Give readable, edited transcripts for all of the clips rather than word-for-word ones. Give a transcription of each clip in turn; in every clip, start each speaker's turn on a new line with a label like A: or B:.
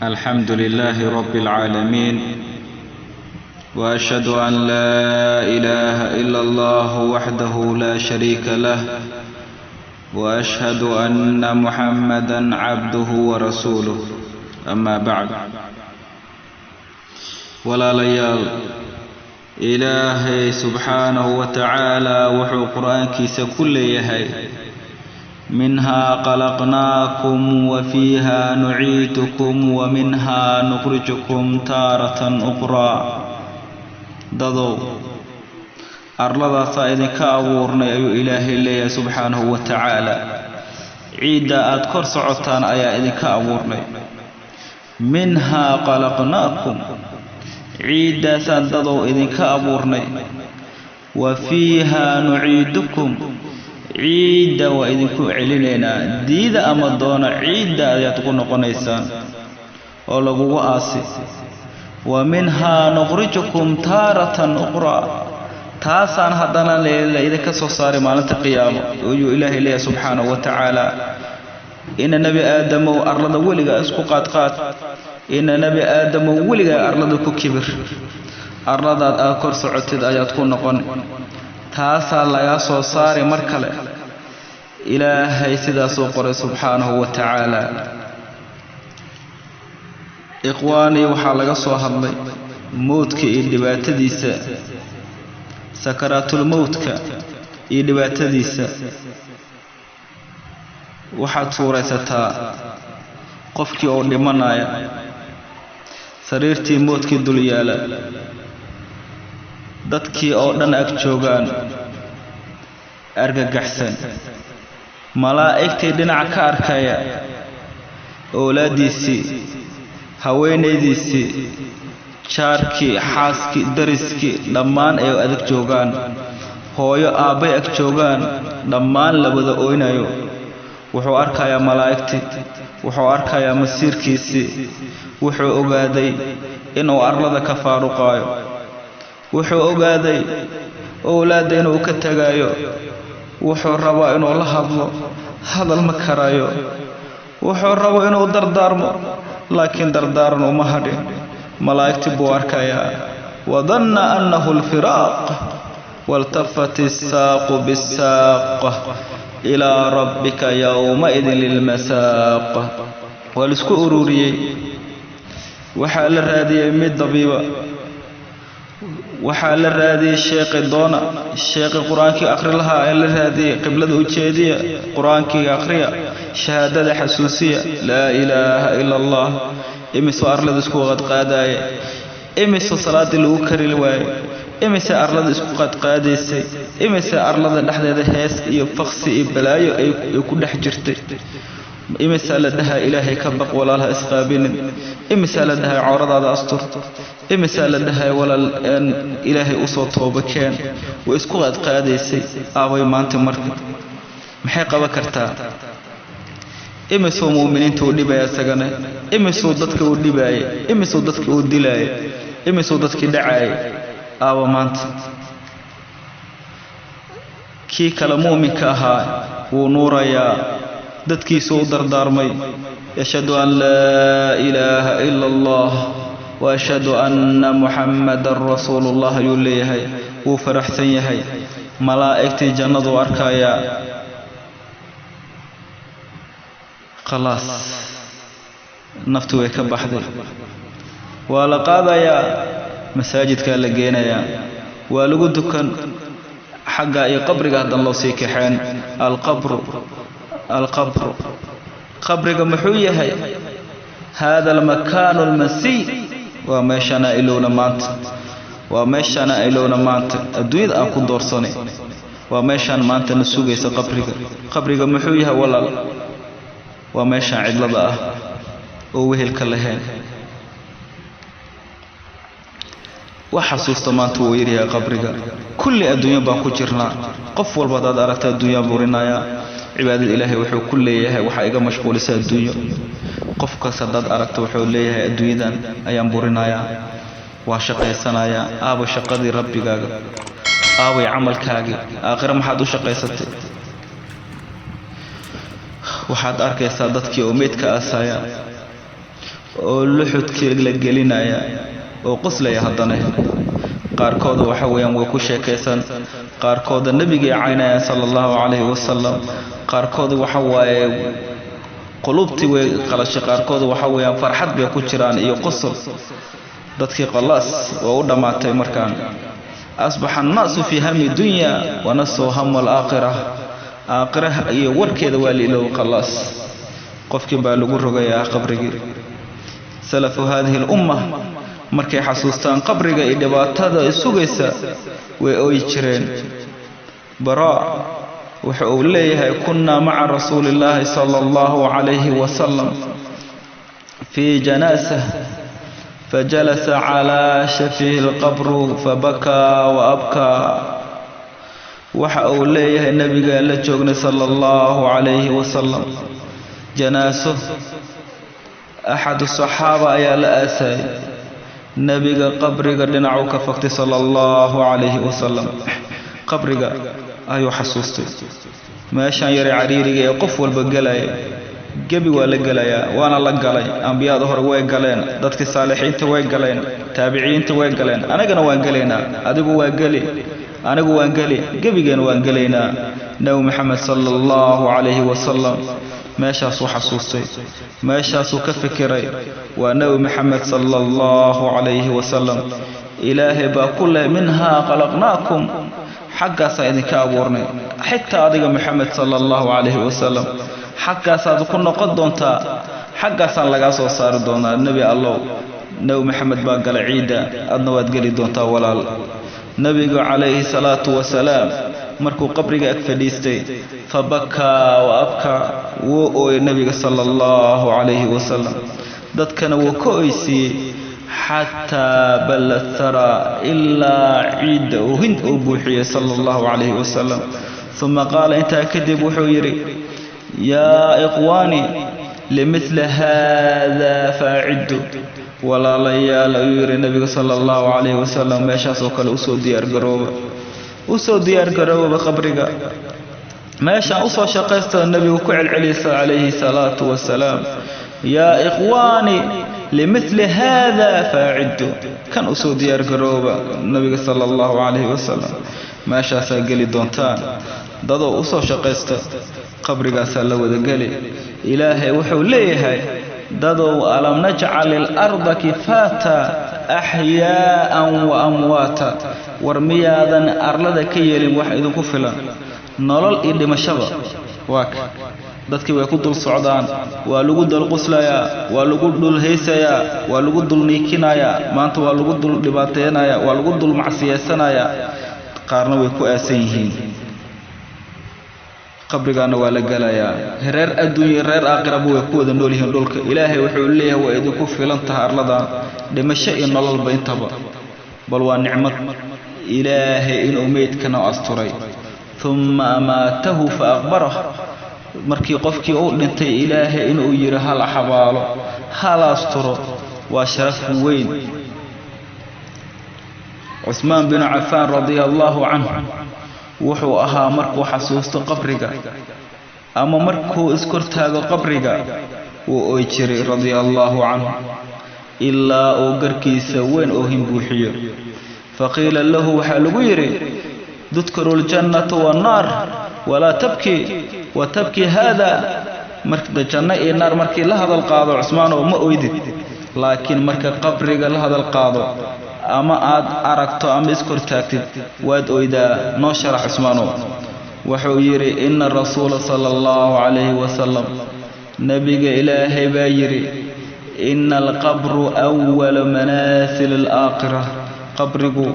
A: الحمد لله رب العالمين، وأشهد أن لا إله إلا الله وحده لا شريك له، وأشهد أن محمدا عبده ورسوله. أما بعد، ولا ليال إلهي سبحانه وتعالى وحو قرآنك كل يهي منها خلقناكم وفيها نعيدكم ومنها نخرجكم تارة أخرى. دضو أرلضا صائدين كأورنا أيو إلهي اللي سبحانه وتعالى عيدا أذكر صعوتان أيا إذن كأورنا منها خلقناكم عيدا سندضو إذن كأورنا وفيها نعيدكم عيدا وإذنكو علينا ديدا أما دونا عيدا يتقون قنيسان ولقوا آسي ومنها نخرجكم تارة أخرى. تاسان هدنا ليلة إذا كسو صار مالة القيامة ويو إلهي ليه سبحانه وتعالى إن نبي آدم أرلد ولغا اسكو قاد إن نبي آدم ولغا أرلد كبر أرلد آكور سعوتد آياتكون نقون تاسان لا يسو صار مركلة إلهي سيدا سوقر سبحانه وتعالى. إخواني وحالك صوحبي موتك إدبات ديسا سكرات الموتك إدبات ديسا وحد فورستا قفك أو لمنايا سريرتي موتك الدليالة dadkii oo dhan ag joogaan argagaxsan malaa'igtii dhinac ka arkaya awlaadiisii haweenaydiisii jaarkii xaaskii dariskii dhammaan ay adag joogaan hooyo aabbay ag joogaan dhammaan labada oynayo wuxuu arkayaa malaa'igtii wuxuu arkayaa masiirkiisii wuxuu ogaaday inuu arlada ka faaruqaayo wuxuu ogaaday awlaadda inuu ka tagaayo wuxuu rabaa inuu la hadlo hadal ma karayo wuxuu rabo inuu dardaarmo laakiin dardaaran uma hadhin malaa'igtii buu arkayaa wadanna annahu alfiraaq waltafat الساق بالساق إلى ربك يومئذ للمساق. والاسكو أروريي وحال الرادية مد ضبيبة وحال الرادي الشيخ الدونا الشيخ القرآن كي أقري لها إلا الرادي قبلة وجهدية قرآن كي أقريها شهادة حسوسية لا إله إلا الله إمسو أرلد اسكو قد قادايا إمسو صلاة الوكر الواي إمسو أرلد اسكو قد قاديسي إمسو أرلد نحن هيس يفخسي بلايو يكون حجرتي إمسا لدها إلهي كبق ولا لها إسقابين إمسا لدها عورض هذا أسطر إمسا لدها ولا إلهي أصوت وبكين وإسكو قد قاديسي آوي ما أنت مركب محيقة بكرتا إمسو مؤمنين تولي بايا سغنة إمسو ضدك ودي بايا إمسو ضدك ودي لاي إمسو ضدك دعاي آوي ما أنت كي كلا مؤمن كاها ونورا يا dadkii soo dardaarmay yashhadu an la ilaha illa allah wa ashhadu anna muhammadar rasulullah yuleeyahay uu faraxsan yahay malaa'igtii jannadu arkaya khalaas naftu way ka baxday waa la qaadaya masaajidka la geenaya waa lagu dukan xagga ay qabriga hadan loo sii kaxeen القبر قبرك محوية هذا المكان المسيء ومشنا إلونا مانت الدنيا أكون دورسوني ومشان مانت نسوق قبرك محوية ولا ومشان عدل بقى ووهل كلهين وحسوس مانت ويريا قبرك كل الدنيا باكو جرنا قفل بداد أردت الدنيا بورنايا عباد الإله وحو كل ياه وحاجة مشغول سا الدنيا قفك صدد أردت وحو ليه الدنيا أيام بورنايا وشقي سنايا أبو شقدي ربي جاga أبو عمل كاجي آخر ما حدو شقي ستي waxaad arkaysaa dadkii umeedka aasaya oo luxudkii la gelinaya oo qoslaya haddana qaarkood waxa weeyaan way ku sheekaysan qaarkood nabiga caynaya sallallahu alayhi wasallam qaarkood waxa waaye qulubti way qalashay qaarkood waxa weeyaan farxad bay ku jiraan iyo qosol dadkii qalaas oo u dhamaatay markaan asbaha an-nasu fi hami dunya wa nasu ham al-akhirah aakhirah iyo warkeeda waa liilo qalaas qofkii baa lagu rogayaa qabrigi salafu hadhihi al-umma markay xasuustaan qabriga iyo dhibaatada isugaysa way ooy jireen bara waxa uu leeyahay kunna ma'a rasuulillahi sallallahu alayhi wa sallam fi janazah فجلس على شفيه القبر فبكى وأبكى وحاول ليه النبي قال لجوجنا صلى الله عليه وسلم جنازه أحد الصحابة يا لأسي نبي قبرك لنعوك فقط صلى الله عليه وسلم قبرك أيو حسوستي ما شان يري عريري يقف والبقلاي جبي ولا قلايا وانا لا قلاي انبياء ظهر way galeen dadka saalixiinta way galeen taabiciinta way galeen anagana waan galeena adigu waa gali anigu waan gali gabigeena waan galeena nabi maxamed sallallahu alayhi wasallam meeshaas uu xasuustay meeshaas uu ka fikiray waa nabi maxamed sallallahu alayhi wasallam ilaahi ba kullu minha khalaqnaakum xagga saydinka abuurnay xitaa adiga maxamed sallallahu alayhi wasallam حقا صادقون نقدونتا حقا صان لغا سو سار دونا النبي الله نبي محمد باقل عيدا أدنوات قلي دونتا ولال نبي عليه الصلاة والسلام مركو قبرك أكفديستي فبكى وأبكى وأوي النبي صلى الله عليه وسلم دادكنا وكويسي حتى بل الثرى إلا عيد وهند أبوحي صلى الله عليه وسلم ثم قال انت كذب وحويري يا إخواني لمثل هذا فاعدوا ولا ليال يرى النبي صلى الله عليه وسلم ما شاسوك الأسو ديار قروبة أسو ديار قروبة بقبرك ما شاء أسو شقيست النبي وكعل عليه الصلاة والسلام يا إخواني لمثل هذا فاعدوا كان أسو ديار قروبة النبي صلى الله عليه وسلم ما شاسا قلي دونتان دادو أسو شقيست قبرك سلا ودقلي إلهي وحو ليهي دادو ألم نجعل الأرض كفاتا أحياء وأمواتا ورميادا أرلدا كيل وحيد كفلا نولل إدي مشبا واك dadkii way ku dul socdaan waa lagu dul quslaya waa lagu dul heesaya waa lagu dul niikinaya maanta waa lagu dul dhibaateynaya waa lagu dul macsiyesanaya qaarna way ku aasan yihiin qabrigana waa la galayaa reer adduunyo reer aakhiraba way ku wada nool yihiin dhulka ilaahay wuxuu leeyahay waa idinku filan tahay arlada dhimasho iyo nololba intaba bal waa nicmad ilaahay inuu meydkana asturay thumma amaatahu fa aqbarahu markii qofkii uu dhintay ilaahay inuu yiri hal xabaalo hal asturo waa sharaf weyn Uthman bin Affan radiyallahu anhu wuxuu ahaa markuu xasuusto qabriga ama markuu iskortaago qabriga oo jiray radiyallahu anhu illaa oo garkiisa weyn oo himbuuxiyo faqila lahu waxa lagu yiri dudkurul jannata wan nar wala tabki wa tabki hada marka janna iyo nar markii la hadal qaado Uthman oo ma oydid laakiin marka qabriga la hadal qaado ama aad aragto ama iskortaagtid waad oydaa noo sharax Uthman wuxuu yiri inna rasuul sallallahu alayhi wasallam nabiga ilaahay baa yiri inna al-qabru awwal manasil al-aakhirah qabrigu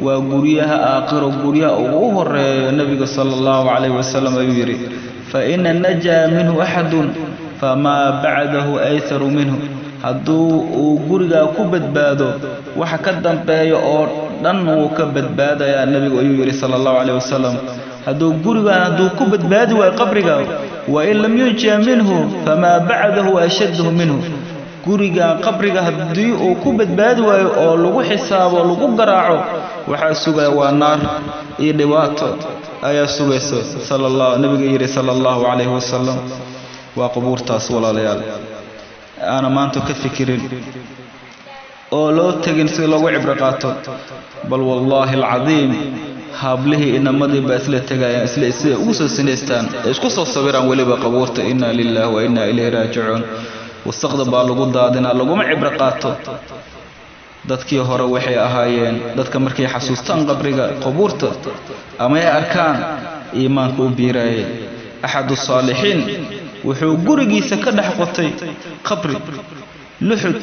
A: waa guriyaha aakhiro guriyaha ugu horeeyo nabiga sallallahu alayhi wasallam ayuu yiri fa inna najaa minhu ahadun fama ba'dahu aytharu minhu hadduu uu guriga ku badbaado waxa ka dambeeyo oo dhan uu ka badbaadaya nabiga ayuu yiri sallallahu alayhi wasallam hadduu guriga ku badbaadi waa qabriga wa in lam yunja minhu fama ba'dahu ashaddu minhu guriga qabriga haddii uu ku badbaadi waayo oo lagu xisaabo lagu garaaco waxa sugaya waa naar iyo dhibaato ayaa sugayso sallallahu nabiga yiri sallallahu alayhi wasallam waa qubuurtaas walaalayaal أنا ما أنتو كفكرين oo loo tagin si lagu cibro qaato bal wallahi alazim hablihi inamadii ba isla tagayaan isla ugu soo sineystaan isku soo sawiraan waliba qabuurta inna lillahi wa inna ilayhi raaji'un wasaqda baa lagu daadina lagu ma cibro qaato dadkii hore waxay ahaayeen dadka markay xasuustaan qabriga qabuurta ama ay arkaan iimaanku u biiray ahadu saalihiin wuxuu gurigiisa ka dhax qotay qabri luxud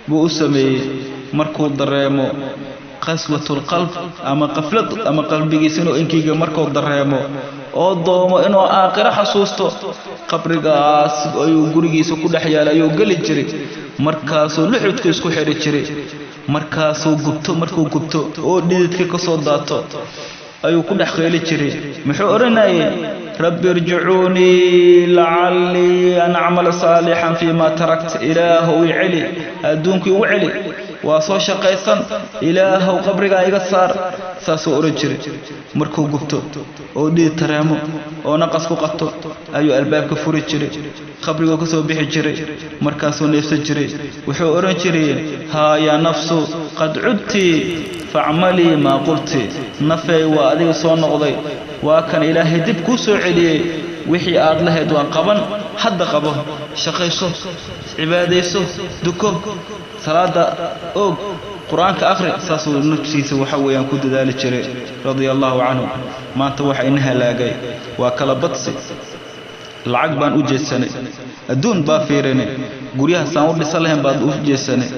A: buu u sameeyay markuu dareemo qaswatul qalb ama qaflad ama qalbigiisa inuu inkiga markuu dareemo oo doomo inuu aakhira xasuusto qabrigaas ayuu gurigiisa ku dhax yaalay ayuu gali jiray markaasuu luxudku isku xiri jiray markaasuu markuu gubto oo dhididka ka soo daato ayuu ku dhax qeeli jiray muxuu oranayay rabbi irji'uuni la'alli an a'mala salihan fima tarakt ilaahu wa'ali adduunki wa'ali waa soo shaqaysan ilaahu qabriga iga saar saasoo oran jiray markuu gubto oo dhid tareemo oo naqas ku qabto ayuu albaabka furi jiray qabriga ka soo bixi jiray markaasuu neefsan jiray wuxuu oran jiray ha ya nafsu qad udti fa'mali ma qulti nafay waa adiga soo noqday waa kan ilaahay dib ku soo celiyay wixii aad lahayd waan qaban hadda qabo shaqayso cibaadayso duko salaada og quraanka akhri saasoo nafsiisa waxa weeyaan ku dadaali jiray radiyallahu anhu maanta waxa in halaagay waa kala badsi lacag baan u jeesanay adduun baa fiirinay guryaha saan u dhisan lahayn baad u jeesanay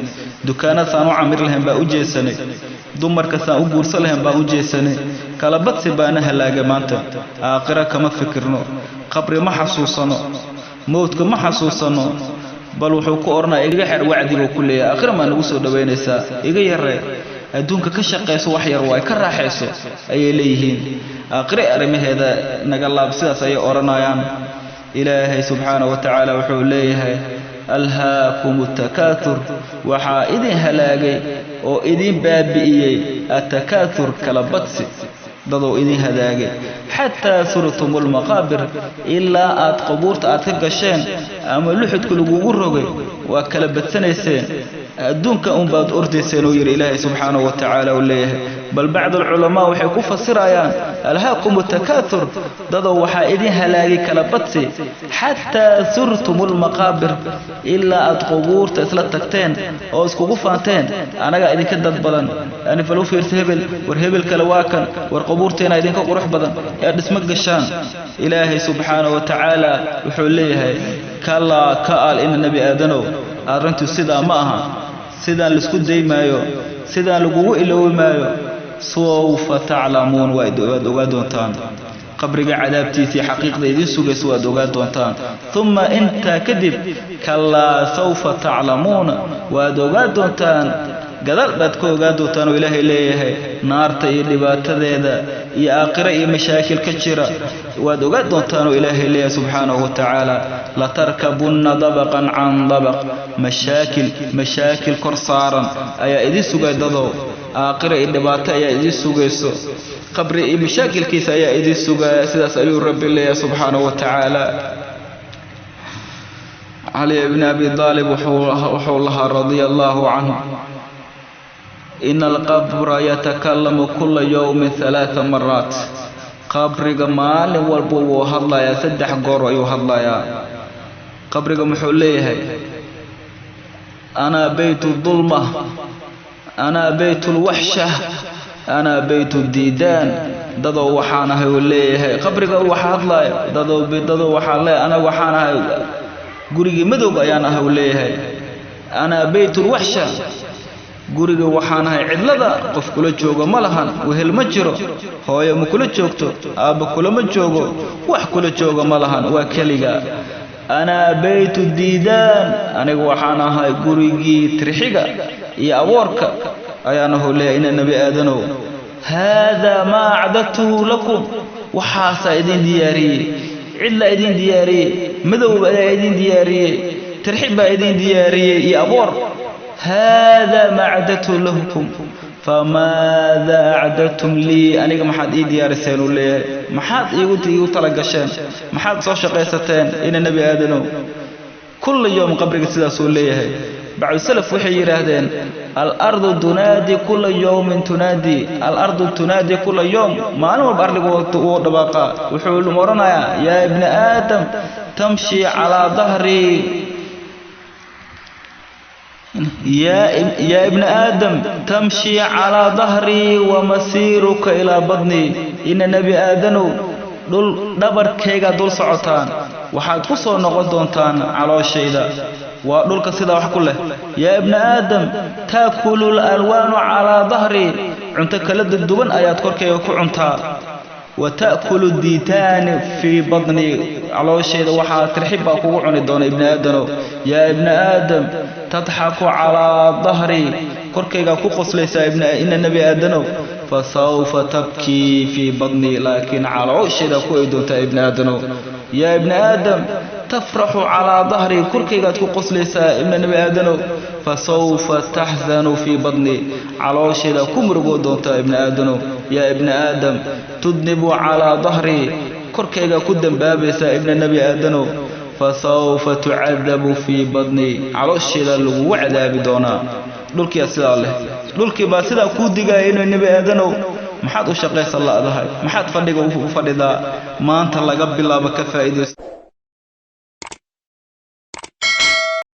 A: dukaanada saan u camir lahayn baa u jeesanay dumarka saan u guursan lahayn baa u jeesanay kala badsi baana halaagay maanta aakhira kama fikirno qabri ma xasuusano mowdka ma xasuusano bal wuxuu ku ornaa iga xir wacdiga ku leeyahay aakhira ma nagu soo dhaweynaysaa iga yaree adduunka ka shaqeyso wax yar way ka raaxayso ayay leeyihiin aakhira arrimaheeda naga laab sidaas ay oranayaan ilaahay subhanahu wa ta'ala wuxuu leeyahay alhaakum at-takathur waxa idin halaagay oo idin baabi'iyay at-takathur kala badsi dadoo idin hadaagay hatta surtumul maqabir illa aad qabuurta aad ka gasheen ama luxudku lagu rogay waa kala badsanayseen adduunka baad ordayseen oo yiri ilaahay subhanahu wa ta'ala oo leeyahay bal bacd ulama waxay ku fasirayaan alhaakum at-takathur dadoo waxa idin halaagay kala badsi hatta surtumul maqabir illa aad qabuurta isla tagteen oo iskugu faanteen anaga idinka dad badan ani falu fiirsa hebel kala waa kan war qabuurteena idinka qurux badan ee dhisma gashaan ilaahay subhanahu wa ta'ala wuxuu leeyahay kala kaal in nabi aadano arintu sida ma aha sida la isku deeymaayo sida lagu ilowmaayo sawfa ta'lamun wa ogaadontaan qabriga cadaabtiisa xaqiiqda idin sugayso waad ogaadontaan thumma inta kadib kala sawfa ta'lamun waad ogaadontaan gadal baad ku ogaadontaan oo ilaahay leeyahay naarta iyo dhibaatadeeda iyo aakhira iyo mashaakil ka jira waad ogaadontaan oo ilaahay leeyahay subhanahu wa ta'ala la tarkabunna dabaqan an dabaq mashaakil korsaaran ayaa idin sugaydado aakhira iyo dhibaato ayaa idin sugayso qabri iyo mashaakilkiisa ayaa idin sugaya sidaas ayuu rabbi leeyahay subhanahu wa ta'ala Ali ibn Abi Talib wuxuu lahaa radiyallahu anhu إن القبر يتكلم كل يوم 3 مرات قبرك مال والبو هلا يا سدح قر أيها هلا يا قبرك محوليه أنا بيت الظلمة أنا بيت الوحشة أنا بيت الديدان دضو وحانا هوليه قبرك وحالا دضو وحالا أنا وحانا قريق مدوب أيانا هوليه أنا بيت الوحشة guriga waxaan ahay cidlada qof kula joogo ma lahan wehel ma jiro hooyo ma kula joogto aaba kula ma joogo wax kula joogo ma lahan waa kaliga ana baytu diidan aniga waxaan ahay gurigii trixiga iyo awoorka ayaana hooleey in nabi aadano hada ma a'datuhu lakum waxaasa idin diyaariyay cidla idin diyaariyay madowba idin diyaariyay trixba idin diyaariyay iyo awoor هذا ما أعددته لكم فماذا أعددتم لي أنا محد إيدي يا رسول الله محد يقول تلقشان محد صوش قيستين إن النبي آدنو كل يوم قبرك سيدا سوليه بعد السلف وحي يراهدين الأرض تنادي كل يوم تنادي الأرض تنادي كل يوم ما أنا بأرلق ودباقا وحول مرنا يا ابن آدم تمشي على ظهري يا ابن آدم تمشي على ظهري ومسيرك إلى بطني إن النبي آدم دول دبر كيغا دول سعوتان waxaad ku soo noqon doontaan calooshayda waa dhulka sida wax ku leh ya ibn aadam taakulu alwanu ala dhahri cunta kala duwan ayaad korkayga ku cuntaa wa taakulu diitaan fi badni calooshayda waxa tirxiba kugu cuni doona ibn aadam ya ibn aadam tadhaku ala dhahri korkayga ku qoslaysa ibn inna nabi aadam فسوف تبكي في بطني لكن على عشرة كويدونتا ابن آدم يا ابن آدم تفرح على ظهري كركي قد قصليسا ابن نبي آدم فسوف تحزن في بطني على عشرة كمرقودونتا ابن آدم يا ابن آدم تذنب على ظهري كركي قد بابسا ابن نبي آدم فسوف تعذب في بطني على عشرة الوعد بدونا dhulkii sidaa leh dhulkii baa sidaa ku digay inuu nabi aadanow maxaad u shaqaysan laadahay maxaad fadhiga u fadhidaa maanta laga bilaabo ka faa'iideyso